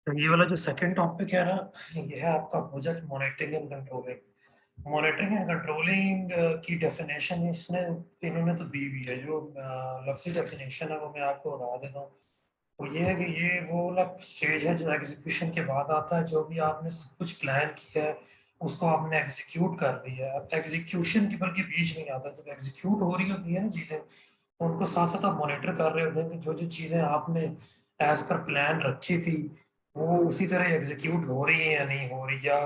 तो ये वाला जो सेकंड टॉपिक है ना, ये है आपका project monitoring and controlling. Monitoring and controlling की डेफिनेशन इसने इन्होंने तो दी हुई है। जो लफ्ज़ी डेफिनेशन है वो मैं आपको बता देता हूँ। तो ये है कि ये वो वाला स्टेज है जो एग्जीक्यूशन के बाद आता है। जो भी आपने सब कुछ प्लान किया है उसको आपने एग्जीक्यूट कर दिया है। अब एग्जीक्यूशन के बल्कि बीच नहीं आता, जब एग्जीक्यूट हो रही होती है ना चीज़ें, तो उनको साथ साथ आप मॉनिटर कर रहे होते हैं कि जो जो चीज़ें आपने एज पर प्लान रखी थी वो उसी तरह एग्जीक्यूट हो रही है या नहीं हो रही, या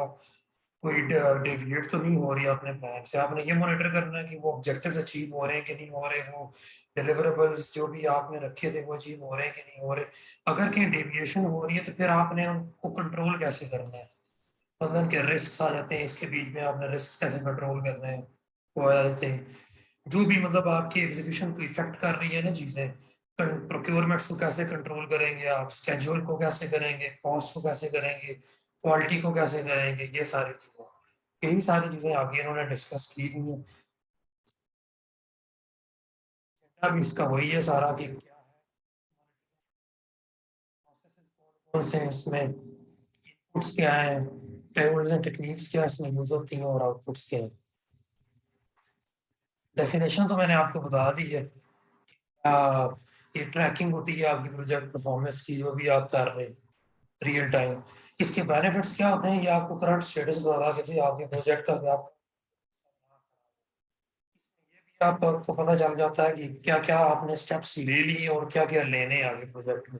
कोई डेविएट तो नहीं हो रही है अपने प्लान से। आपने ये मॉनिटर करना है कि वो ऑब्जेक्टिव्स अचीव हो रहे हैं कि नहीं हो रहे, वो डिलीवरेबल्स जो भी आपने रखे थे वो अचीव हो रहे हैं कि नहीं हो रहे। अगर कहीं डेविएशन हो रही है तो फिर आपने उनको कंट्रोल कैसे करना है। मतलब के रिस्क आ जाते हैं इसके बीच में, आपने रिस्क कैसे कंट्रोल करना है वो आ जाते हैं। जो भी मतलब आपकी एग्जीक्यूशन को इफेक्ट कर रही है ना चीजें, प्रोक्योरमेंट्स को कैसे कंट्रोल करेंगे आप, स्केड्यूल को कैसे करेंगे, कॉस्ट को कैसे करेंगे, क्वालिटी को कैसे करेंगे, ये सारी चीजें, यही सारी चीजें आगे इन्होंने डिस्कस की हुई है। अब इसका वही है सारा कि क्या है प्रोसेसेस, कौन कौन से हैं इसमें, इनपुट्स क्या है, टेबल्स एंड टेक्निक्स क्या इसमें यूज होती हैं, और आउटपुट्स क्या है। डेफिनेशन तो मैंने आपको बता दी है। आ, ये ट्रैकिंग होती है आपकी प्रोजेक्ट परफॉर्मेंस की, जो भी आप कर रहे हैं रियल टाइम। इसके बेनिफिट्स क्या होते हैं, ये आपको करंट स्टेटस बता देते हैं आपके प्रोजेक्ट का, कि आप ये भी आपको पता चल जाता है कि क्या क्या आपने स्टेप्स ले लिए और क्या क्या लेने हैं आगे प्रोजेक्ट में।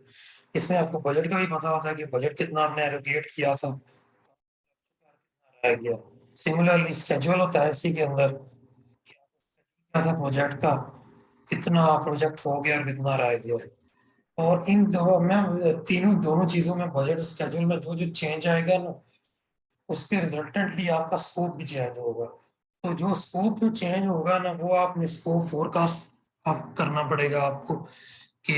इसमें आपको बजट का भी पता होता है कि बजट कितना आपने एलोकेट किया था, रह गया। सिमिलरली स्केड्यूल होता है इसी के अंदर, क्या था प्रोजेक्ट का, कितना प्रोजेक्ट हो गया और कितना रह गया। और इन दो में तीनों दोनों चीजों में, बजट स्केड्यूल में जो जो चेंज आएगा ना, उसके रिजल्टेंटली आपका स्कोप भी चेंज होगा। तो जो स्कोप जो चेंज होगा ना, वो आपने स्कोप फोरकास्ट आप करना पड़ेगा आपको, कि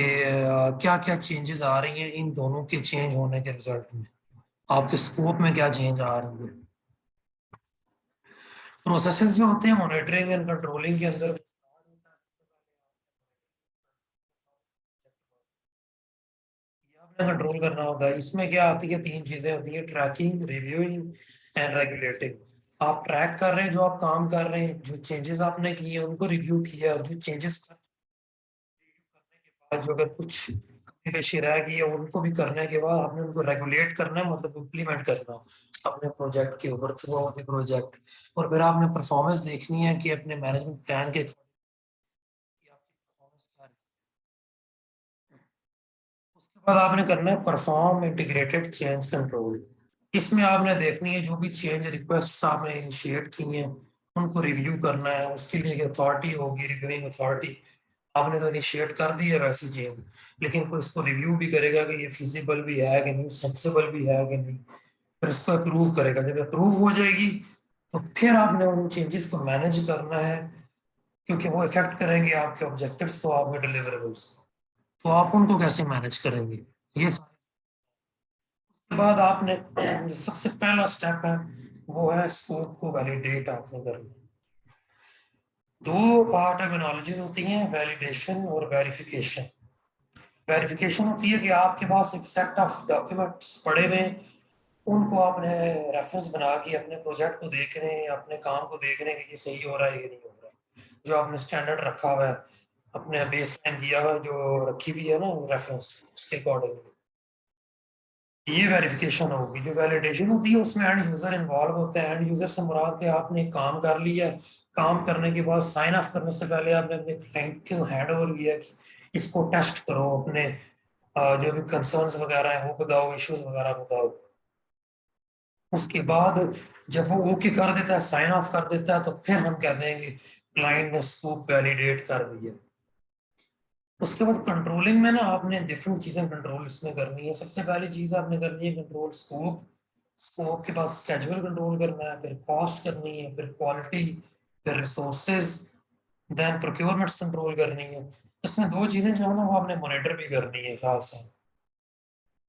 क्या क्या चेंजेस आ रही हैं इन दोनों के चेंज होने के रिजल्ट में, आपके स्कोप में क्या चेंज आ रही है। प्रोसेसेस जो होते हैं मॉनिटरिंग एंड कंट्रोलिंग के अंदर, आपने कंट्रोल करना होगा। इसमें क्या आती है, तीन चीजें होती है, ट्रैकिंग, रिव्यूइंग एंड रेगुलेटिंग। आप ट्रैक कर रहे हैं जो आप काम कर रहे हैं, जो चेंजेस आपने किए हैं उनको रिव्यू किया, और जो चेंजेस करने के बाद जो अगर कुछ कमी पेशी रह गई है उनको भी करने के बाद आपने उनको रेगुलेट करना है, मतलब इम्प्लीमेंट करना अपने प्रोजेक्ट के ऊपर थ्रू आउट द प्रोजेक्ट। और फिर आपने परफॉर्मेंस देखनी है कि अपने मैनेजमेंट प्लान के according कि आपकी परफॉर्मेंस क्या है। उसके बाद आपने करना है परफॉर्म इंटीग्रेटेड चेंज कंट्रोल। इसमें आपने देखनी है जो भी चेंज रिक्वेस्ट आपने इनिशिएट की हैं उनको रिव्यू करना है। उसके लिए एक अथॉरिटी होगी, रिव्यूइंग अथॉरिटी। आपने तो इनिशिएट कर दी है वैसी चेंज, लेकिन कोई इसको रिव्यू भी करेगा कि ये फिजिबल भी है कि नहीं, सेंसिबल भी है कि नहीं, फिर इसको अप्रूव करेगा। जब अप्रूव हो जाएगी तो फिर आपने उन चेंजेस को मैनेज करना है, क्योंकि वो इफेक्ट करेंगे आपके ऑब्जेक्टिव्स को, आपके डिलीवरेबल्स को। तो आप उनको कैसे मैनेज करेंगे, ये के बाद आपने जो सबसे पहला स्टेप है वो है स्कोप को वैलिडेट आपने करना। दो टर्मिनोलॉजीज होती हैं, वैलिडेशन और वेरिफिकेशन। वेरिफिकेशन होती है कि आपके पास एक सेट ऑफ डॉक्यूमेंट्स पड़े हुए हैं, उनको आपने रेफरेंस बना के अपने प्रोजेक्ट को देख रहे हैं, अपने काम को देख रहे हैं कि ये सही हो रहा है, ये नहीं हो रहा है। जो आपने स्टैंडर्ड रखा हुआ है, अपने बेस लाइन किया हुआ है, जो रखी हुई है ना रेफरेंस, उसके अकॉर्डिंग ये वेरिफिकेशन होगी। जो वैलिडेशन होती है उसमें एंड यूजर इन्वॉल्व होते हैं। एंड यूजर से मुराद के आपने काम कर लिया है, काम करने के बाद साइन ऑफ करने से पहले आपने अपने क्लाइंट को हैंड ओवर किया कि इसको टेस्ट करो, अपने जो भी कंसर्न्स वगैरह हैं वो बताओ, इश्यूज वगैरह बताओ। उसके बाद जब वो ओके कर देता है, साइन ऑफ कर देता है, तो फिर हम कहते हैं कि क्लाइंट ने स्कोप वैलिडेट कर दिया। उसके बाद कंट्रोलिंग में ना आपने डिफरेंट चीजें कंट्रोल इसमें करनी है। सबसे पहली चीज आपने करनी है कंट्रोल स्कोप। स्कोप के बाद स्केड्यूल कंट्रोल करना है, फिर कॉस्ट करनी है, फिर क्वालिटी, फिर रिसोर्सेज, देन प्रोक्योरमेंट्स कंट्रोल करनी है। इसमें दो चीजें जो है ना वो आपने मॉनिटर भी करनी है साथ साथ,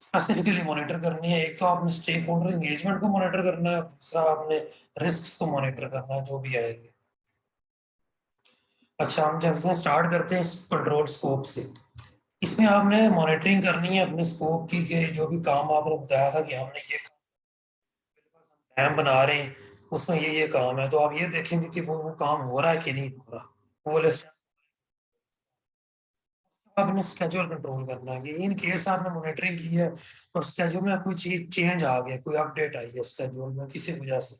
स्पेसिफिकली मॉनिटर करनी है। एक तो आपने स्टेक होल्डर एंगेजमेंट को मॉनिटर करना है, दूसरा आपने रिस्क को मॉनिटर करना है जो भी आएंगे। अच्छा, हम जब से स्टार्ट करते हैं कंट्रोल स्कोप से। इसमें आपने मॉनिटरिंग करनी है अपने स्कोप की, कि जो भी काम आपने बताया था कि हमने ये काम बना रहे हैं, उसमें ये काम है, तो आप ये देखेंगे कि वो काम हो रहा है कि नहीं हो रहा। वो लिस्ट आपने स्केड्यूल कंट्रोल करना है कि इन केस आपने मॉनिटरिंग की है और स्केड्यूल में कोई चीज चेंज आ गया, कोई अपडेट आई है स्केड्यूल में किसी वजह से,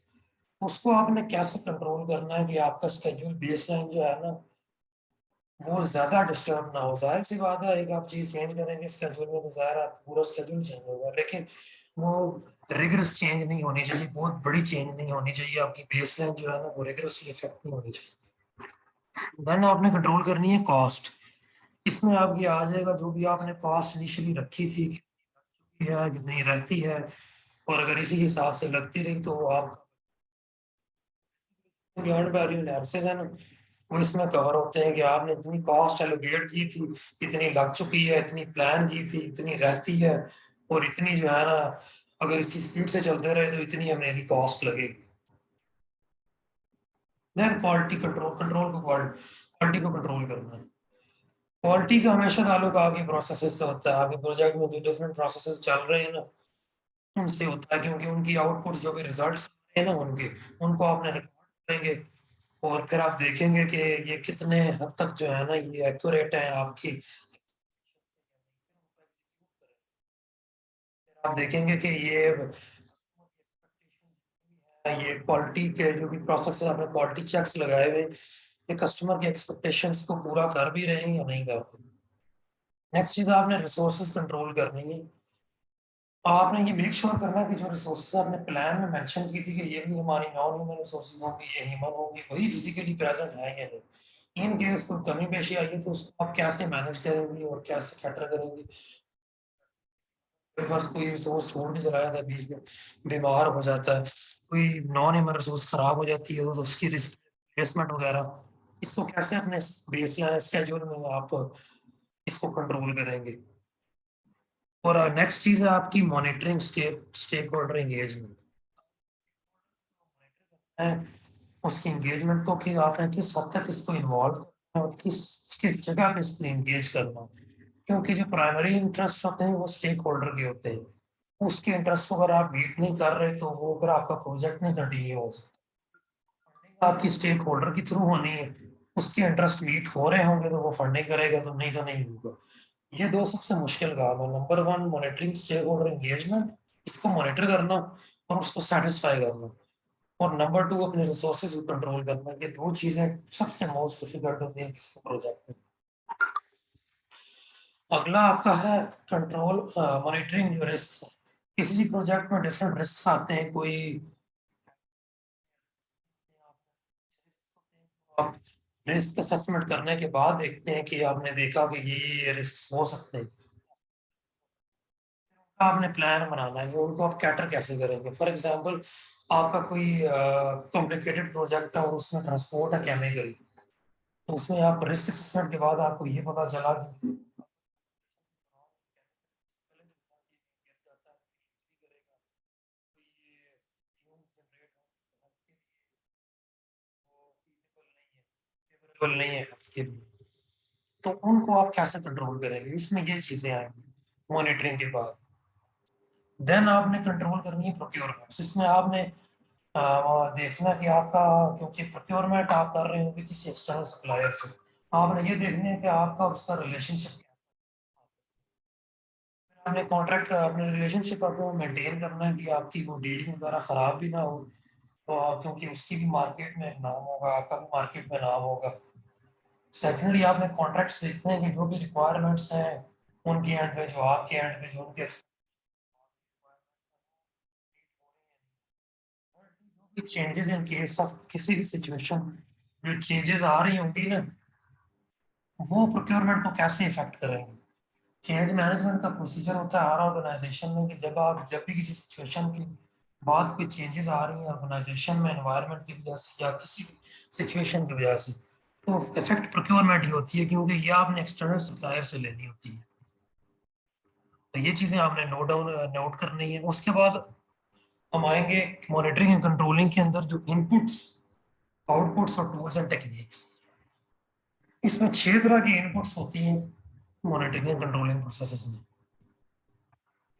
उसको आपने कैसे कंट्रोल करना है कि आपका स्केड्यूल बेसलाइन जो है ना वो ज्यादा डिस्टर्ब ना हो। जाहिर सी बात है, एक आप चीज चेंज करेंगे स्केड्यूल में तो जाहिर है पूरा स्केड्यूल चेंज होगा, लेकिन वो रिगरस चेंज नहीं होनी चाहिए, बहुत बड़ी चेंज नहीं होनी चाहिए, आपकी बेसलाइन जो है ना वो रिगरसली इफेक्ट नहीं होनी चाहिए। देन आपने कंट्रोल करनी है कॉस्ट। इसमें आपकी आ जाएगा जो भी आपने कॉस्ट इनिशियली रखी थी कि है कितनी रहती है, और अगर इसी हिसाब से लगती रही तो आप अर्न वैल्यू एनालिसिस है ना वो इसमें कवर होते हैं कि आपने इतनी कॉस्ट एलोकेट की थी, इतनी लग चुकी है, इतनी प्लान की थी, इतनी रहती है, और इतनी जो है ना अगर इसी स्पीड से चलते रहे तो इतनी हमें कॉस्ट लगेगी। देन क्वालिटी कंट्रोल, कंट्रोल को क्वालिटी को कंट्रोल करना है। क्वालिटी का हमेशा ताल्लुक आगे प्रोसेसेस से होता है, आगे प्रोजेक्ट में जो डिफरेंट प्रोसेसेस चल रहे हैं ना उनसे होता है, क्योंकि उनकी आउटपुट जो भी रिजल्ट्स हैं ना उनके, उनको आपने रिकॉर्ड करेंगे, और फिर आप देखेंगे कि ये कितने हद तक जो है ना ये एक्यूरेट है आपकी। आप देखेंगे कि ये क्वालिटी के जो भी प्रोसेस है आपने क्वालिटी चेक्स लगाए हुए, ये कस्टमर के एक्सपेक्टेशंस को पूरा कर भी रहे हैं या नहीं कर रहे। नेक्स्ट चीज आपने रिसोर्सेज कंट्रोल करनी है। आपने ये मेक श्योर करना है कि जो रिसोर्सेज आपने प्लान में मेंशन की थी कि ये भी हमारी नॉन ह्यूमन रिसोर्सेज होंगी, ये ह्यूमन होंगी, वही फिजिकली प्रेजेंट है या नहीं। इन केस कोई कमी पेशी आई है तो उसको आप कैसे मैनेज करेंगे और कैसे कैटर करेंगे। फर्स्ट कोई रिसोर्स छोड़ के चला जाता है बीच में, बीमार हो जाता है, कोई नॉन ह्यूमन रिसोर्स खराब हो जाती है तो उसकी रिप्लेसमेंट वगैरह, इसको कैसे अपने बेस लाइन स्केड्यूल में आप इसको कंट्रोल करेंगे। और नेक्स्ट चीज है आपकी मॉनिटरिंग, स्टेक होल्डर एंगेजमेंट है, उसकी एंगेजमेंट को कि आपने किस हद तक इसको इन्वॉल्व करना है और किस किस जगह पे इसको एंगेज करना है। क्योंकि जो प्राइमरी इंटरेस्ट होते हैं वो स्टेक होल्डर के होते हैं, उसके इंटरेस्ट को अगर आप मीट नहीं कर रहे तो वो फिर आपका प्रोजेक्ट नहीं कंटिन्यू हो सकता। आपकी स्टेक होल्डर के थ्रू होनी है, उसके इंटरेस्ट मीट हो रहे होंगे तो वो फंडिंग करेगा, तो नहीं होगा। ये दो सबसे मुश्किल काम है। Number one monitoring stakeholder engagement, इसको मॉनिटर करना और उसको सेटिस्फाई करना, और नंबर टू अपने रिसोर्सेज को कंट्रोल करना। ये दो चीजें सबसे मोस्ट डिफिकल्ट होती हैं किसी प्रोजेक्ट में। अगला आपका है कंट्रोल मॉनिटरिंग जो रिस्क। किसी भी प्रोजेक्ट में डिफरेंट रिस्क आते हैं, कोई आप रिस्क असेसमेंट करने के बाद देखते हैं कि आपने देखा कि ये रिस्क हो सकते हैं, आपने प्लान बनाना है उनको आप कैटर कैसे करेंगे। फॉर एग्जांपल आपका कोई कॉम्प्लिकेटेड प्रोजेक्ट है और उसमें ट्रांसपोर्ट है केमिकल, तो उसमें आप रिस्क असेसमेंट के बाद आपको ये पता चला कि नहीं है उसके लिए, तो उनको आप कैसे कंट्रोल करेंगे, इसमें ये चीजें आएंगी मॉनिटरिंग के बाद। देन आपने कंट्रोल करनी है प्रोक्योरमेंट। इसमें आपने देखना कि आपका, क्योंकि प्रोक्योरमेंट आप कर रहे होंगे किसी एक्सटर्नल सप्लायर से, आपने ये देखना है कि आपका उसका रिलेशनशिप क्या है। आपने कॉन्ट्रैक्ट अपने रिलेशनशिप आपको मेंटेन करना है कि आपकी वो डीलिंग वगैरह खराब भी ना हो, तो क्योंकि उसकी भी मार्केट में नाम होगा, आपका भी मार्केट में नाम होगा। सेकेंडली आपने कॉन्ट्रैक्ट्स देखने हैं कि जो भी रिक्वायरमेंट्स हैं उनके एंड पे, जो आपके एंड पे जो उनके चेंजेस इन केस ऑफ किसी भी सिचुएशन, जो चेंजेस आ रही होंगी ना वो प्रोक्योरमेंट को कैसे इफेक्ट करेंगे। चेंज मैनेजमेंट का प्रोसीजर होता है हर ऑर्गेनाइजेशन में कि जब भी किसी सिचुएशन की बाद कोई चेंजेस आ रही हैं ऑर्गेनाइजेशन में एनवायरनमेंट की वजह से या किसी भी सिचुएशन की वजह से, तो इफेक्ट प्रोक्योरमेंट ही होती है, क्योंकि ये आपने एक्सटर्नल सप्लायर से लेनी होती है। तो ये चीजें आपने नोट करनी है। उसके बाद हम आएंगे मॉनिटरिंग एंड कंट्रोलिंग के अंदर जो इनपुट्स, आउटपुट्स और टूल्स एंड टेक्निक्स। इसमें 6 तरह की इनपुट्स होती हैं। मॉनिटरिंग एंड कंट्रोलिंग प्रोसेसेस में।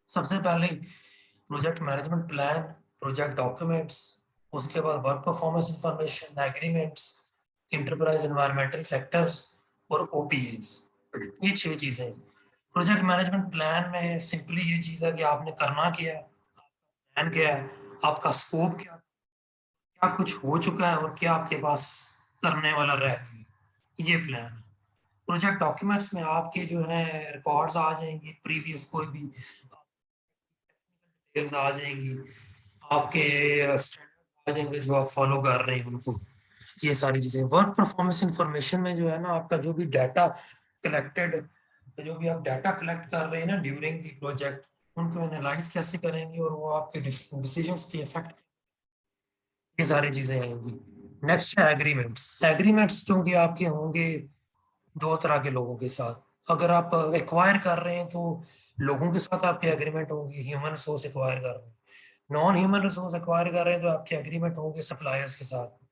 सबसे पहले project management plan, project documents, उसके बाद work performance information, agreements, enterprise environmental factors और ओपीएस। ये 6 चीजें। प्रोजेक्ट मैनेजमेंट प्लान में सिंपली ये चीज है कि आपने करना क्या है, प्लान क्या है, आपका स्कोप क्या, क्या कुछ हो चुका है और क्या आपके पास करने वाला रह गया, ये प्लान है। प्रोजेक्ट डॉक्यूमेंट्स में आपके जो है रिकॉर्ड्स आ जाएंगे, प्रीवियस कोई भी डिटेल्स आ जाएंगी, आपके स्टैंडर्ड्स आ जाएंगे जो आप फॉलो कर रहे हैं उनको, ये सारी चीजें। वर्क परफॉर्मेंस इंफॉर्मेशन में जो है ना, आपका जो भी डाटा कलेक्टेड, जो भी आप डाटा कलेक्ट कर रहे हैं ना ड्यूरिंग दी प्रोजेक्ट, उनको एनालाइज कैसे करेंगे और वो आपके डिसीजंस पे इफेक्ट, ये सारी चीजें आएंगी। नेक्स्ट है एग्रीमेंट्स। एग्रीमेंट्स जो कि आपके होंगे दो तरह के लोगों के साथ। अगर आप एक्वायर कर रहे हैं तो लोगों के साथ आपके एग्रीमेंट होंगे, ह्यूमन रिसोर्स एक्वायर कर रहे हैं। नॉन ह्यूमन रिसोर्स एक्वायर कर रहे हैं तो आपके एग्रीमेंट होंगे सप्लायर्स के साथ।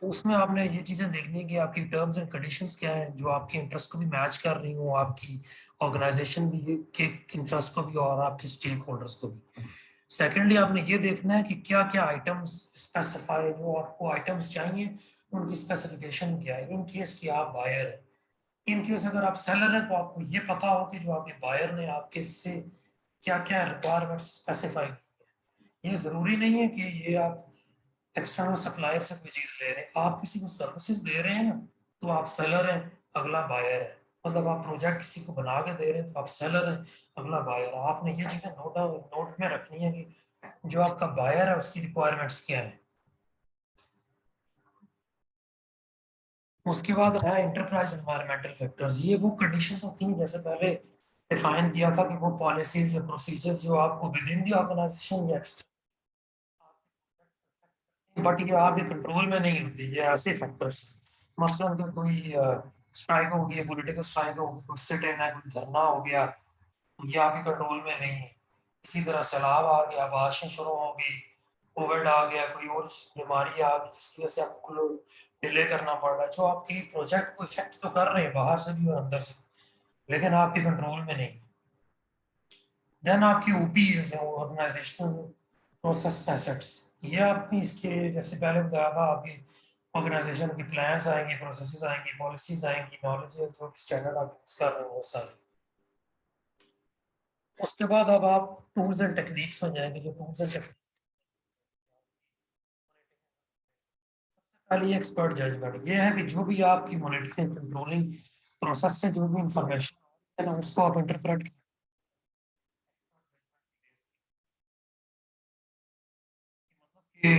तो उसमें आपने ये चीजें देखनी है कि आपकी टर्म्स एंड कंडीशंस क्या है जो आपके इंटरेस्ट को भी मैच कर रही हो, आपकी ऑर्गेनाइजेशन भी के इंटरेस्ट को भी और आपके स्टेक होल्डर्स को भी। सेकेंडली आपने ये देखना है कि क्या क्या आइटम्स स्पेसिफाई, जो आपको आइटम्स चाहिए उनकी स्पेसिफिकेशन क्या है, इन केस कि आप बायर है। इन केस अगर आप सेलर हैं तो आपको ये पता हो कि जो आपके बायर ने आपके से क्या क्या रिक्वायरमेंट्स स्पेसिफाई। ये जरूरी नहीं है कि ये आप एक्सटर्नल सप्लायर से कोई चीज ले रहे हैं, आप किसी को सर्विसेज दे रहे हैं ना, तो आप सेलर हैं, अगला बायर है। मतलब आप प्रोजेक्ट किसी को बना के दे रहे हैं तो आप सेलर हैं, अगला बायर है। आपने ये चीजें नोट में रखनी है कि जो आपका बायर है उसकी रिक्वायरमेंट्स क्या है। उसके बाद है इंटरप्राइज एनवायरमेंटल फैक्टर्स। ये वो कंडीशंस होती हैं जैसे पहले डिफाइन किया था कि वो पॉलिसीज या प्रोसीजर्स जो आपको विद इन द ऑर्गेनाइजेशन या बट ये आपके कंट्रोल में नहीं होती, ये ऐसे फैक्टर्स। मसलन कि कोई स्ट्राइक हो गई, पॉलिटिकल स्ट्राइक हो गई, कोई सिट इन है, कोई धरना हो गया, तो ये आपके कंट्रोल में नहीं है। इसी तरह सैलाब आ गया, बारिशें शुरू हो गई, कोविड आ गया, कोई और बीमारी आ गई जिसकी वजह से आपको डिले करना पड़ रहा है, जो आपकी प्रोजेक्ट को इफेक्ट तो कर रहे हैं बाहर से भी और अंदर से, लेकिन आपके कंट्रोल में नहीं। देन आपकी ओपीएस है, ऑर्गेनाइजेशनल प्रोसेस एसेट्स। ये आपकी इसके जैसे पहले बताया था, आपकी ऑर्गेनाइजेशन की प्लान्स आएंगे, प्रोसेसेस आएंगी, पॉलिसीज आएंगी, नॉलेज जो स्टैंडर्ड आप यूज कर रहे हो वो सारे। उसके बाद अब आप टूल्स एंड टेक्निक्स में जाएंगे। जो टूल्स एंड टेक्निक्स, पहले एक्सपर्ट जजमेंट ये है कि जो भी आपकी मॉनिटरिंग कंट्रोलिंग प्रोसेस से जो भी इंफॉर्मेशन है ना, उसको आप इंटरप्रेट, कि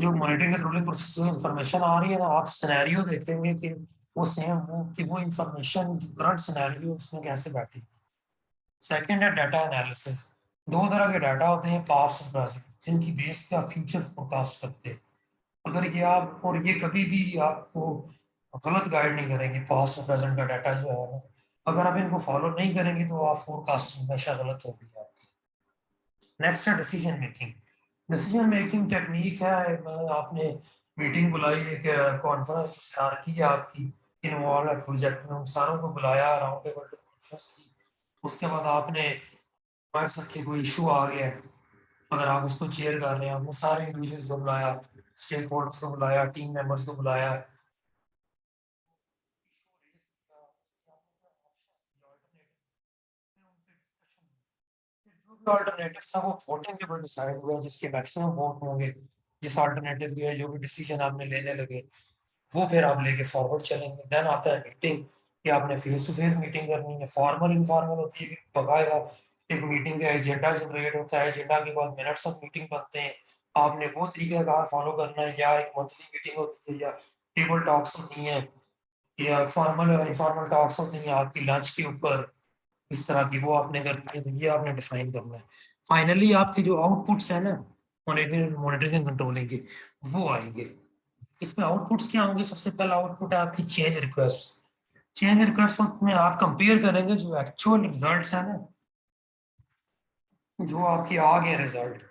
जो मॉनिटरिंग कंट्रोलिंग प्रोसेस से इंफॉर्मेशन आ रही है ना, आप सिनेरियो देखेंगे कि वो सेम हो कि वो इंफॉर्मेशन करंट सिनेरियो उसमें कैसे बैठी। सेकंड है डाटा एनालिसिस। दो तरह के डाटा होते हैं, पास्ट और प्रेजेंट, जिनकी बेस पे आप फ्यूचर फोरकास्ट करते हैं। अगर ये आप, और ये कभी भी आपको गलत गाइड नहीं करेंगे, पास्ट और प्रेजेंट का डाटा जो है ना, अगर आप इनको फॉलो नहीं करेंगे तो आप फोरकास्टिंग हमेशा गलत होगी आपकी। नेक्स्ट है decision making. Decision making technique है, आपने मीटिंग बुलाई, एक कॉन्फ्रेंस तैयार की आपकी, इन्वॉल्व है प्रोजेक्ट में, उन सारों को बुलाया, राउंड टेबल कॉन्फ्रेंस की। उसके बाद आपने फर्ज रखिए कोई इशू आ गया है, अगर आप उसको चेयर कर रहे हैं, आपने सारे इंडिविजुअल्स को बुलाया, स्टेक होल्डर्स को बुलाया, टीम मेंबर्स को बुलाया, अल्टरनेटिव था वो वोटिंग के ऊपर डिसाइड हुआ, जिसके मैक्सिमम वोट होंगे, जिस अल्टरनेटिव के जो भी डिसीजन आपने लेने लगे वो फिर आप लेके फॉरवर्ड चलेंगे। देन आता है मीटिंग, कि आपने फेस टू फेस मीटिंग करनी है, फॉर्मल इनफॉर्मल होती है कि बकायदा एक मीटिंग का एजेंडा जनरेट होता है, एजेंडा के बाद मिनट्स ऑफ मीटिंग बनते हैं, आपने वो तरीकाकार फॉलो करना है, या एक मंथली मीटिंग होती है, या टेबल टॉक्स होती हैं, या फॉर्मल इनफॉर्मल टॉक्स होती हैं आपकी लंच के ऊपर, इस तरह की वो आपने करनी है, तो ये आपने डिफाइन करना है। फाइनली आपके जो आउटपुट्स है ना मॉनिटरिंग एंड कंट्रोलिंग के, वो आएंगे। इसमें आउटपुट्स क्या होंगे? सबसे पहला आउटपुट है आपकी चेंज रिक्वेस्ट। चेंज रिक्वेस्ट में आप कंपेयर करेंगे जो एक्चुअल रिजल्ट्स है ना, जो आपकी आ गए रिजल्ट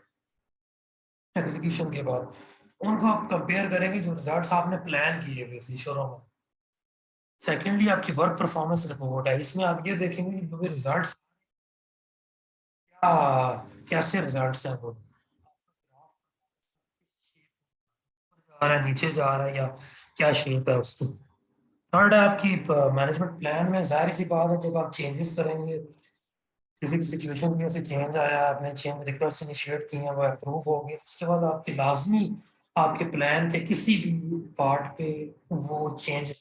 एग्जीक्यूशन के बाद, उनको आप कंपेयर करेंगे जो रिजल्ट्स आपने प्लान किए हुए थे शुरू में, सेकेंडली आपकी वर्क परफॉर्मेंस रिपोर्ट है, इसमें आप ये देखेंगे कि जो भी रिजल्ट्स क्या कैसे रिजल्ट्स हैं, वो जा रहा है, नीचे जा रहा है, या क्या शेप है उसकी। थर्ड है आपकी मैनेजमेंट प्लान में जाहिर सी बात है जब आप चेंजेस करेंगे, किसी भी सिचुएशन में से चेंज आया, आपने चेंज रिक्वेस्ट इनिशिएट की है, वो अप्रूव हो गई, उसके बाद आपकी लाजमी आपके प्लान के किसी भी पार्ट पे वो चेंज।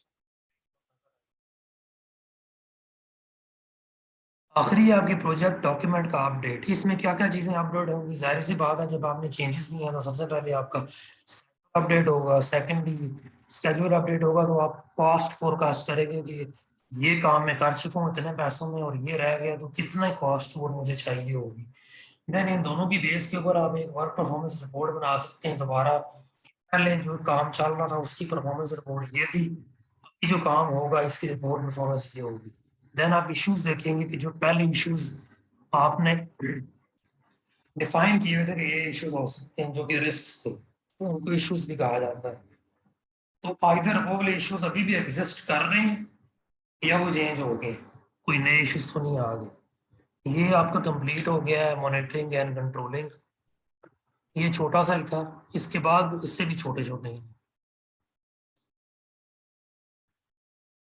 आखिरी है आपकी प्रोजेक्ट डॉक्यूमेंट का अपडेट, इसमें क्या क्या चीज़ें अपडेट होंगी, जाहिर सी बात है जब आपने चेंजेस किए हैं तो सबसे पहले आपका अपडेट होगा, सेकेंडली स्केड्यूल अपडेट होगा, तो आप कॉस्ट फोरकास्ट करेंगे कि ये काम मैं कर चुका हूँ इतने पैसों में और ये रह गया तो कितना कॉस्ट और मुझे चाहिए होगी। देन इन दोनों की बेस के ऊपर आप एक वर्क परफॉर्मेंस रिपोर्ट बना सकते हैं दोबारा, पहले जो काम चल रहा था उसकी परफॉर्मेंस रिपोर्ट ये थी, अभी जो काम होगा इसकी रिपोर्ट परफॉर्मेंस ये होगी। देन आप इश्यूज देखेंगे कि जो पहले इश्यूज आपने डिफाइन किए हुए थे कि ये इश्यूज हो सकते हैं जो कि रिस्क थे, तो उनको इश्यूज भी कहा जाता है। तो आइदर वो वाले इश्यूज अभी भी एग्जिस्ट कर रहे हैं या वो चेंज हो गए, कोई नए इश्यूज तो नहीं आ गए। ये आपका कंप्लीट हो गया है मॉनिटरिंग एंड कंट्रोलिंग, ये छोटा सा ही था, इसके बाद इससे भी छोटे छोटे हैं।